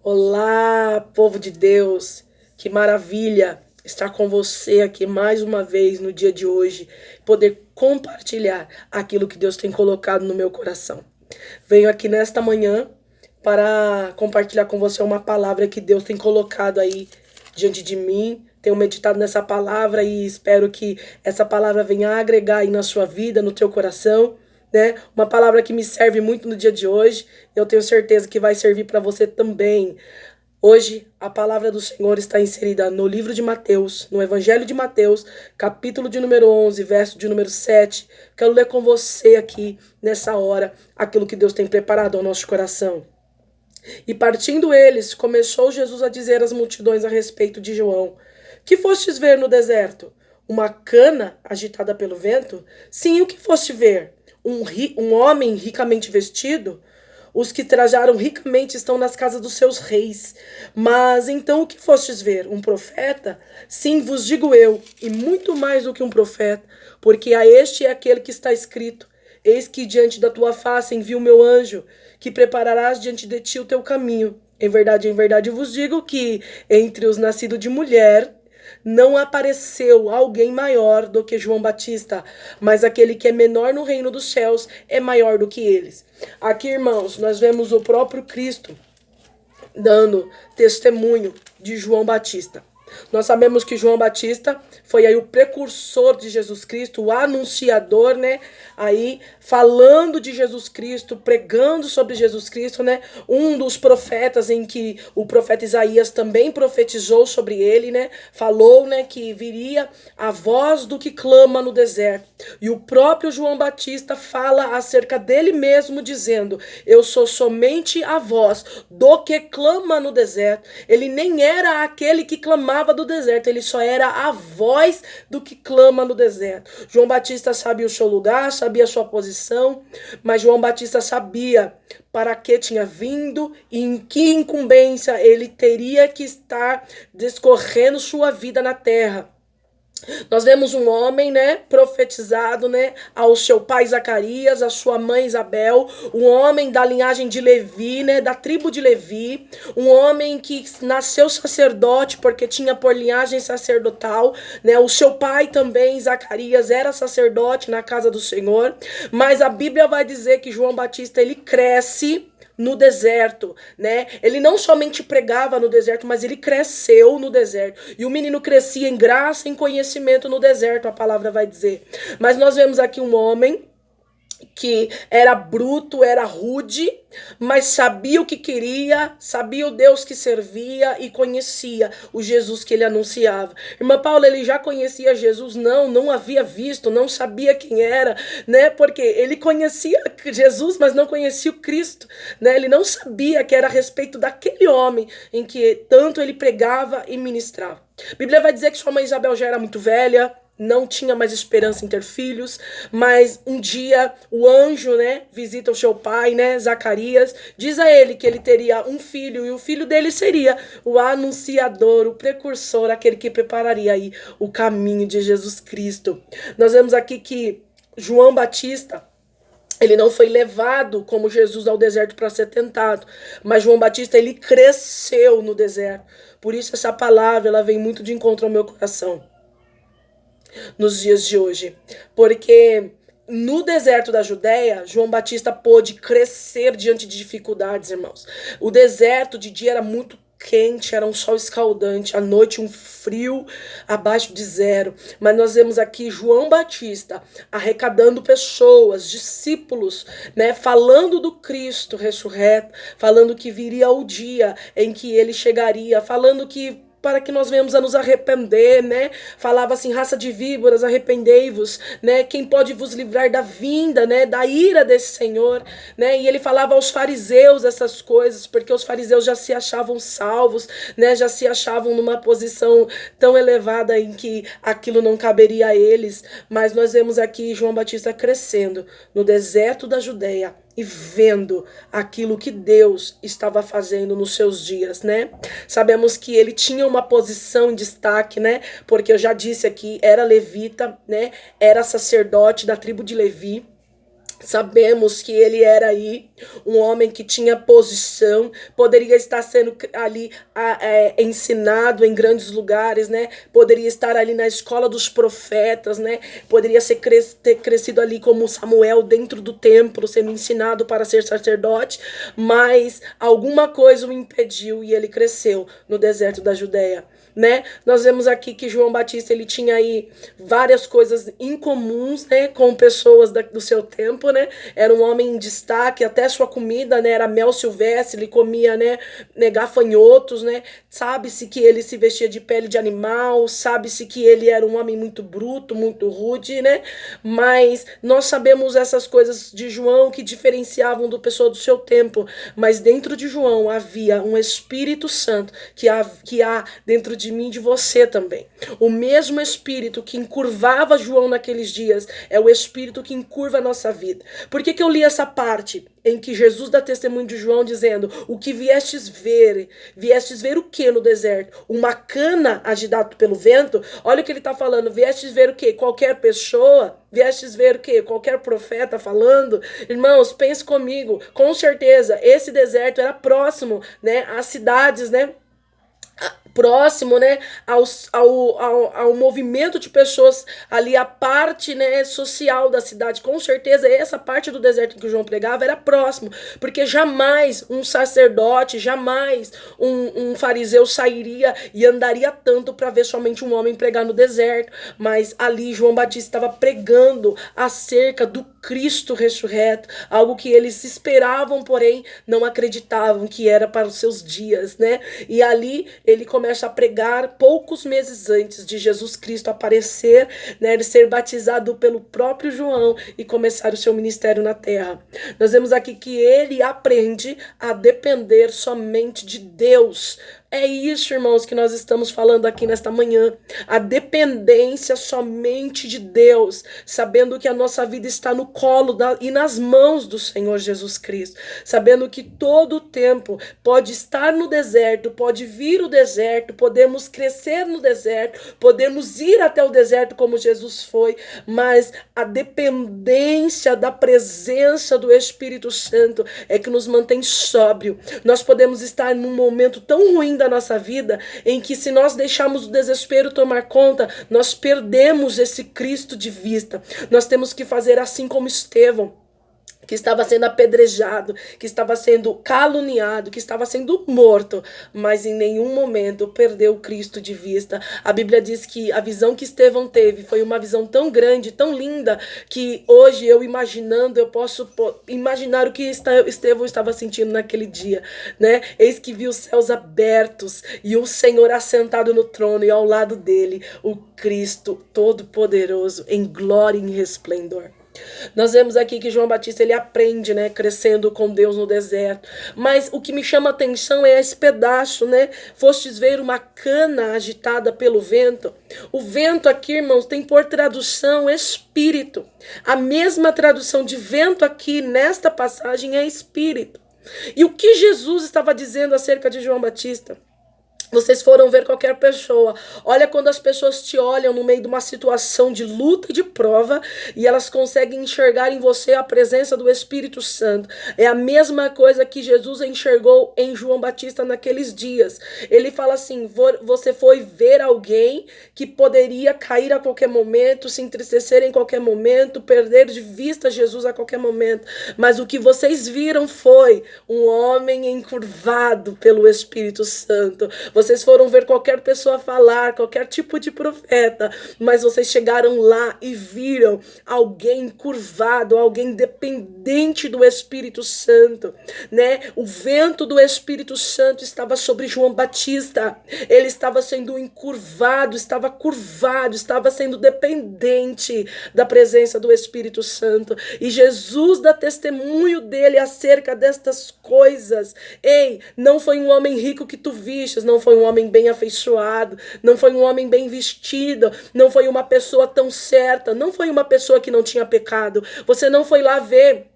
Olá, povo de Deus, que maravilha estar com você aqui mais uma vez no dia de hoje, poder compartilhar aquilo que Deus tem colocado no meu coração. Venho aqui nesta manhã para compartilhar com você uma palavra que Deus tem colocado aí diante de mim. Tenho meditado nessa palavra e espero que essa palavra venha agregar aí na sua vida, no teu coração, né? Uma palavra que me serve muito no dia de hoje. Eu tenho certeza que vai servir para você também. Hoje, a palavra do Senhor está inserida no livro de Mateus, no Evangelho de Mateus, capítulo de número 11, verso de número 7. Quero ler com você aqui, nessa hora, aquilo que Deus tem preparado ao nosso coração. E partindo eles, começou Jesus a dizer às multidões a respeito de João: Que fostes ver no deserto? Uma cana agitada pelo vento? Sim, o que foste ver? Um homem ricamente vestido? Os que trajaram ricamente estão nas casas dos seus reis. Mas então o que fostes ver? Um profeta? Sim, vos digo eu, e muito mais do que um profeta, porque a este é aquele que está escrito: Eis que diante da tua face envio o meu anjo, que prepararás diante de ti o teu caminho. Em verdade vos digo que entre os nascidos de mulher não apareceu alguém maior do que João Batista, mas aquele que é menor no reino dos céus é maior do que eles. Aqui, irmãos, nós vemos o próprio Cristo dando testemunho de João Batista. Nós sabemos que João Batista foi aí o precursor de Jesus Cristo, o anunciador, né? Aí falando de Jesus Cristo, pregando sobre Jesus Cristo, né? Um dos profetas em que o profeta Isaías também profetizou sobre ele, né? Falou, né, que viria a voz do que clama no deserto. E o próprio João Batista fala acerca dele mesmo, dizendo: Eu sou somente a voz do que clama no deserto. Ele nem era aquele que clamava do deserto, ele só era a voz do que clama no deserto. João Batista sabia o seu lugar, sabia a sua posição, mas João Batista sabia para que tinha vindo e em que incumbência ele teria que estar discorrendo sua vida na terra. Nós vemos um homem, né, profetizado, né, ao seu pai Zacarias, à sua mãe Isabel, um homem da linhagem de Levi, né, da tribo de Levi, um homem que nasceu sacerdote porque tinha por linhagem sacerdotal, né, o seu pai também, Zacarias, era sacerdote na casa do Senhor, mas a Bíblia vai dizer que João Batista, ele cresce no deserto, né? Ele não somente pregava no deserto, mas ele cresceu no deserto. E o menino crescia em graça, em conhecimento no deserto, a palavra vai dizer. Mas nós vemos aqui um homem que era bruto, era rude, mas sabia o que queria, sabia o Deus que servia e conhecia o Jesus que ele anunciava. Irmã Paula, ele já conhecia Jesus? Não havia visto, não sabia quem era, né? Porque ele conhecia Jesus, mas não conhecia o Cristo, né? Ele não sabia que era a respeito daquele homem em que tanto ele pregava e ministrava. A Bíblia vai dizer que sua mãe Isabel já era muito velha, não tinha mais esperança em ter filhos, mas um dia o anjo, né, visita o seu pai, né, Zacarias, diz a ele que ele teria um filho e o filho dele seria o anunciador, o precursor, aquele que prepararia aí o caminho de Jesus Cristo. Nós vemos aqui que João Batista, ele não foi levado como Jesus ao deserto para ser tentado, mas João Batista, ele cresceu no deserto. Por isso essa palavra, ela vem muito de encontro ao meu coração nos dias de hoje, porque no deserto da Judéia, João Batista pôde crescer diante de dificuldades, irmãos. O deserto de dia era muito quente, era um sol escaldante, à noite um frio abaixo de zero. Mas nós vemos aqui João Batista arrecadando pessoas, discípulos, né, falando do Cristo ressurreto, falando que viria o dia em que ele chegaria, falando que para que nós venhamos a nos arrepender, né? Falava assim: raça de víboras, arrependei-vos, né? Quem pode vos livrar da vinda, né? Da ira desse Senhor, né? E ele falava aos fariseus essas coisas, porque os fariseus já se achavam salvos, né? Já se achavam numa posição tão elevada em que aquilo não caberia a eles. Mas nós vemos aqui João Batista crescendo no deserto da Judéia e vendo aquilo que Deus estava fazendo nos seus dias, né? Sabemos que ele tinha uma posição em destaque, né? Porque eu já disse aqui, era levita, né? Era sacerdote da tribo de Levi. Sabemos que ele era aí um homem que tinha posição, poderia estar sendo ali ensinado em grandes lugares, né? Poderia estar ali na escola dos profetas, né? Poderia ter crescido ali como Samuel dentro do templo, sendo ensinado para ser sacerdote, mas alguma coisa o impediu e ele cresceu no deserto da Judéia. Né? Nós vemos aqui que João Batista ele tinha aí várias coisas incomuns, né, com pessoas do seu tempo, né? Era um homem em destaque, até sua comida, né, era mel silvestre, ele comia, né, gafanhotos, né? Sabe-se que ele se vestia de pele de animal, sabe-se que ele era um homem muito bruto, muito rude, né? Mas nós sabemos essas coisas de João que diferenciavam do pessoa do seu tempo, mas dentro de João havia um Espírito Santo que há dentro de mim e de você também. O mesmo Espírito que encurvava João naqueles dias é o Espírito que encurva a nossa vida. Por que eu li essa parte em que Jesus dá testemunho de João dizendo: o que viestes ver o que no deserto? Uma cana agitada pelo vento? Olha o que ele está falando, viestes ver o que? Qualquer pessoa? Viestes ver o que? Qualquer profeta falando? Irmãos, pense comigo, com certeza esse deserto era próximo, né, às cidades, né, próximo, né, ao movimento de pessoas ali, a parte, né, social da cidade. Com certeza essa parte do deserto que o João pregava era próximo, porque jamais um sacerdote, jamais um fariseu sairia e andaria tanto para ver somente um homem pregar no deserto. Mas ali João Batista estava pregando acerca do Cristo ressurreto, algo que eles esperavam, porém não acreditavam que era para os seus dias, né? E ali ele começa a pregar poucos meses antes de Jesus Cristo aparecer, né, ele ser batizado pelo próprio João e começar o seu ministério na terra. Nós vemos aqui que ele aprende a depender somente de Deus. É isso, irmãos, que nós estamos falando aqui nesta manhã. A dependência somente de Deus, sabendo que a nossa vida está no colo e nas mãos do Senhor Jesus Cristo. Sabendo que todo o tempo pode estar no deserto, pode vir o deserto, podemos crescer no deserto, podemos ir até o deserto como Jesus foi, mas a dependência da presença do Espírito Santo é que nos mantém sóbrio. Nós podemos estar num momento tão ruim da nossa vida, em que se nós deixarmos o desespero tomar conta, nós perdemos esse Cristo de vista. Nós temos que fazer assim como Estevão, que estava sendo apedrejado, que estava sendo caluniado, que estava sendo morto, mas em nenhum momento perdeu Cristo de vista. A Bíblia diz que a visão que Estevão teve foi uma visão tão grande, tão linda, que hoje eu imaginando, eu posso imaginar o que Estevão estava sentindo naquele dia, né? Eis que viu os céus abertos e o Senhor assentado no trono e ao lado dele o Cristo Todo-Poderoso em glória e em resplendor. Nós vemos aqui que João Batista ele aprende, né, crescendo com Deus no deserto. Mas o que me chama a atenção é esse pedaço, né? Fostes ver uma cana agitada pelo vento. O vento aqui, irmãos, tem por tradução espírito. A mesma tradução de vento aqui nesta passagem é espírito. E o que Jesus estava dizendo acerca de João Batista? Vocês foram ver qualquer pessoa. Olha quando as pessoas te olham no meio de uma situação de luta e de prova e elas conseguem enxergar em você a presença do Espírito Santo. É a mesma coisa que Jesus enxergou em João Batista naqueles dias. Ele fala assim, você foi ver alguém que poderia cair a qualquer momento, se entristecer em qualquer momento, perder de vista Jesus a qualquer momento. Mas o que vocês viram foi um homem encurvado pelo Espírito Santo. Vocês foram ver qualquer pessoa falar, qualquer tipo de profeta, mas vocês chegaram lá e viram alguém curvado, alguém dependente do Espírito Santo, né? O vento do Espírito Santo estava sobre João Batista. Ele estava sendo encurvado, estava curvado, estava sendo dependente da presença do Espírito Santo. E Jesus dá testemunho dele acerca destas coisas. Ei, não foi um homem rico que tu vistes, não foi um homem bem afeiçoado, não foi um homem bem vestido, não foi uma pessoa tão certa, não foi uma pessoa que não tinha pecado. Você não foi lá ver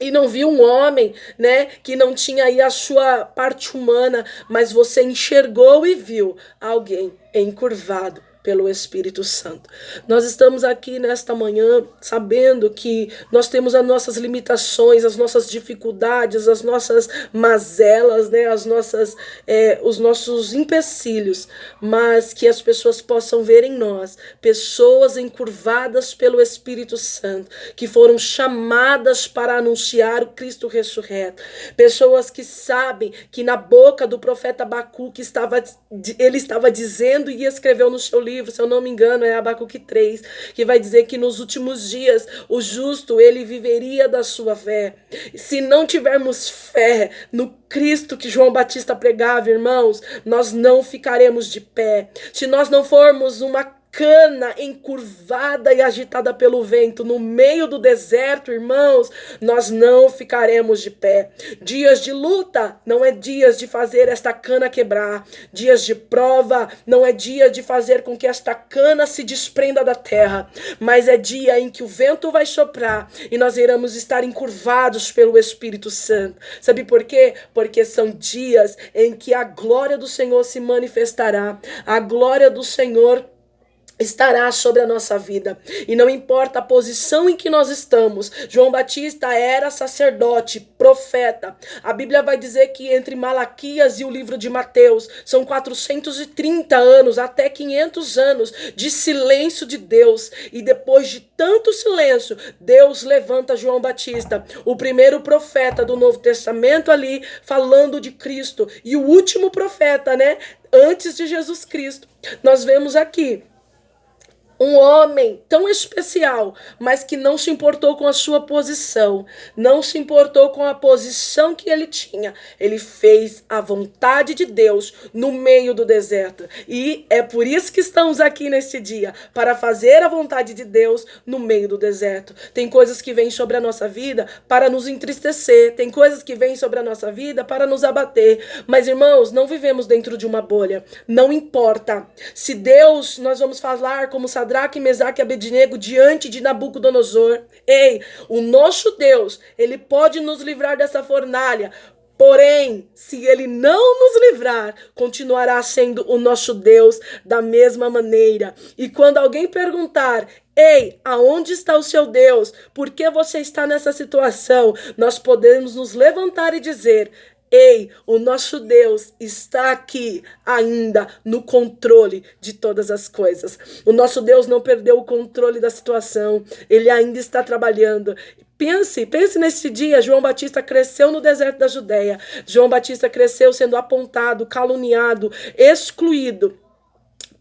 e não viu um homem, né, que não tinha aí a sua parte humana, mas você enxergou e viu alguém encurvado pelo Espírito Santo. Nós estamos aqui nesta manhã sabendo que nós temos as nossas limitações, as nossas dificuldades, as nossas mazelas, né? Os nossos empecilhos, mas que as pessoas possam ver em nós pessoas encurvadas pelo Espírito Santo, que foram chamadas para anunciar o Cristo ressurreto, pessoas que sabem que na boca do profeta Abacuque ele estava dizendo e escreveu no seu livro, se eu não me engano, é Abacuque 3, que vai dizer que nos últimos dias o justo, ele viveria da sua fé. Se não tivermos fé no Cristo que João Batista pregava, irmãos, nós não ficaremos de pé. Se nós não formos uma cana encurvada e agitada pelo vento no meio do deserto, irmãos, nós não ficaremos de pé. Dias de luta não é dias de fazer esta cana quebrar. Dias de prova não é dia de fazer com que esta cana se desprenda da terra, mas é dia em que o vento vai soprar e nós iremos estar encurvados pelo Espírito Santo. Sabe por quê? Porque são dias em que a glória do Senhor se manifestará. A glória do Senhor estará sobre a nossa vida, e não importa a posição em que nós estamos. João Batista era sacerdote, profeta. A Bíblia vai dizer que entre Malaquias e o livro de Mateus são 430 anos, até 500 anos de silêncio de Deus, e depois de tanto silêncio, Deus levanta João Batista, o primeiro profeta do Novo Testamento ali, falando de Cristo, e o último profeta, né, antes de Jesus Cristo. Nós vemos aqui um homem tão especial, mas que não se importou com a sua posição, não se importou com a posição que ele tinha. Ele fez a vontade de Deus no meio do deserto. E é por isso que estamos aqui neste dia, para fazer a vontade de Deus no meio do deserto. Tem coisas que vêm sobre a nossa vida para nos entristecer, tem coisas que vêm sobre a nossa vida para nos abater. Mas, irmãos, não vivemos dentro de uma bolha. Não importa. Se Deus, nós vamos falar como Sadraque, Mesaque e Abednego diante de Nabucodonosor. Ei, o nosso Deus, ele pode nos livrar dessa fornalha. Porém, se ele não nos livrar, continuará sendo o nosso Deus da mesma maneira. E quando alguém perguntar: ei, aonde está o seu Deus? Por que você está nessa situação? Nós podemos nos levantar e dizer: ei, o nosso Deus está aqui ainda no controle de todas as coisas. O nosso Deus não perdeu o controle da situação. Ele ainda está trabalhando. Pense nesse dia. João Batista cresceu no deserto da Judéia. João Batista cresceu sendo apontado, caluniado, excluído.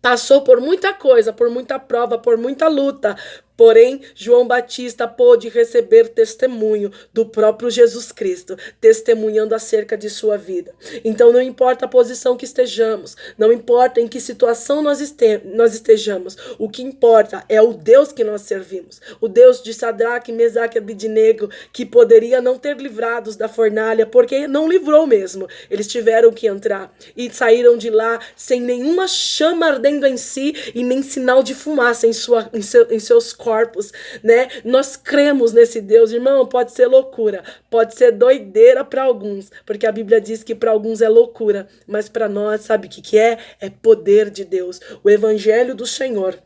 Passou por muita coisa, por muita prova, por muita luta. Porém, João Batista pôde receber testemunho do próprio Jesus Cristo, testemunhando acerca de sua vida. Então, não importa a posição que estejamos, não importa em que situação nós estejamos, o que importa é o Deus que nós servimos. O Deus de Sadraque, Mesaque e Abednego, que poderia não ter livrados da fornalha, porque não livrou mesmo. Eles tiveram que entrar e saíram de lá sem nenhuma chama ardendo em si e nem sinal de fumaça em seus corpos, né? Nós cremos nesse Deus, irmão. Pode ser loucura, pode ser doideira para alguns, porque a Bíblia diz que para alguns é loucura, mas para nós, sabe o que é? É poder de Deus. O evangelho do Senhor,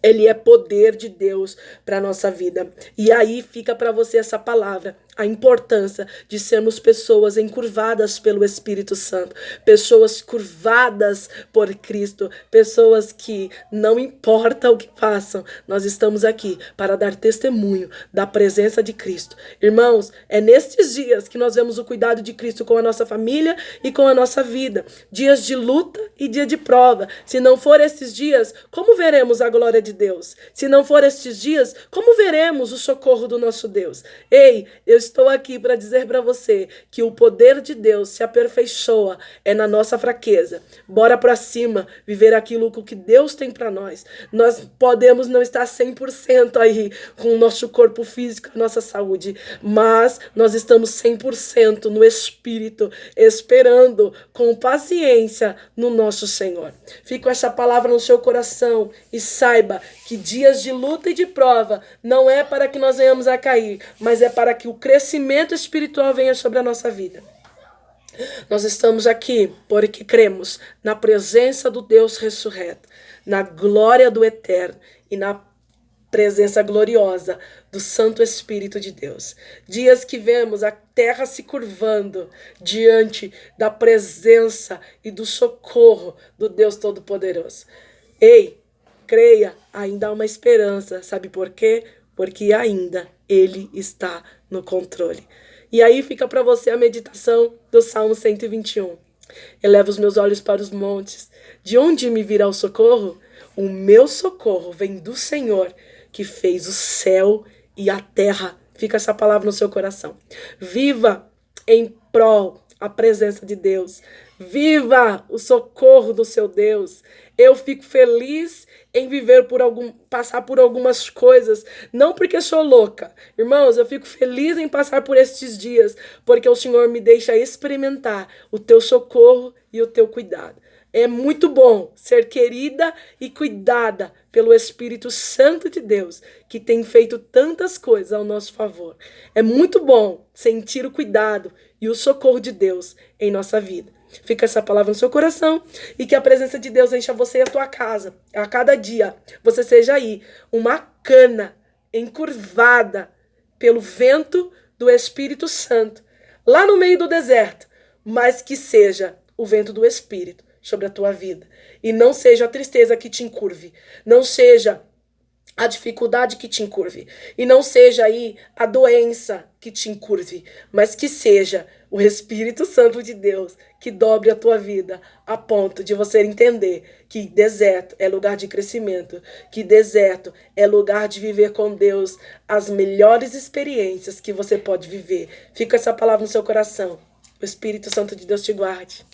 ele é poder de Deus para a nossa vida. E aí fica para você essa palavra: a importância de sermos pessoas encurvadas pelo Espírito Santo, pessoas curvadas por Cristo, pessoas que não importa o que façam, nós estamos aqui para dar testemunho da presença de Cristo. Irmãos, é nestes dias que nós vemos o cuidado de Cristo com a nossa família e com a nossa vida. Dias de luta e dia de prova. Se não for esses dias, como veremos a glória de Deus? Se não for estes dias, como veremos o socorro do nosso Deus? Ei, eu estou aqui para dizer para você que o poder de Deus se aperfeiçoa na nossa fraqueza. Bora para cima, viver aquilo que Deus tem para nós. Nós podemos não estar 100% aí com o nosso corpo físico, a nossa saúde, mas nós estamos 100% no Espírito, esperando com paciência no nosso Senhor. Fique com essa palavra no seu coração e saiba que dias de luta e de prova não é para que nós venhamos a cair, mas é para que o crescimento espiritual venha sobre a nossa vida. Nós estamos aqui porque cremos na presença do Deus ressurreto, na glória do Eterno e na presença gloriosa do Santo Espírito de Deus. Dias que vemos a terra se curvando diante da presença e do socorro do Deus Todo-Poderoso. Ei, creia, ainda há uma esperança. Sabe por quê? Porque ainda Ele está no controle. E aí fica para você a meditação do Salmo 121. Eleva os meus olhos para os montes. De onde me virá o socorro? O meu socorro vem do Senhor, que fez o céu e a terra. Fica essa palavra no seu coração. Viva em prol a presença de Deus. Viva o socorro do seu Deus. Eu fico feliz em passar por algumas coisas, não porque sou louca. Irmãos, eu fico feliz em passar por estes dias, porque o Senhor me deixa experimentar o teu socorro e o teu cuidado. É muito bom ser querida e cuidada pelo Espírito Santo de Deus, que tem feito tantas coisas ao nosso favor. É muito bom sentir o cuidado e o socorro de Deus em nossa vida. Fica essa palavra no seu coração e que a presença de Deus encha você e a tua casa. A cada dia você seja aí uma cana encurvada pelo vento do Espírito Santo, lá no meio do deserto, mas que seja o vento do Espírito sobre a tua vida. E não seja a tristeza que te encurve, não seja a dificuldade que te encurve, e não seja aí a doença que te encurve, mas que seja o Espírito Santo de Deus que dobre a tua vida a ponto de você entender que deserto é lugar de crescimento, que deserto é lugar de viver com Deus as melhores experiências que você pode viver. Fica essa palavra no seu coração. O Espírito Santo de Deus te guarde.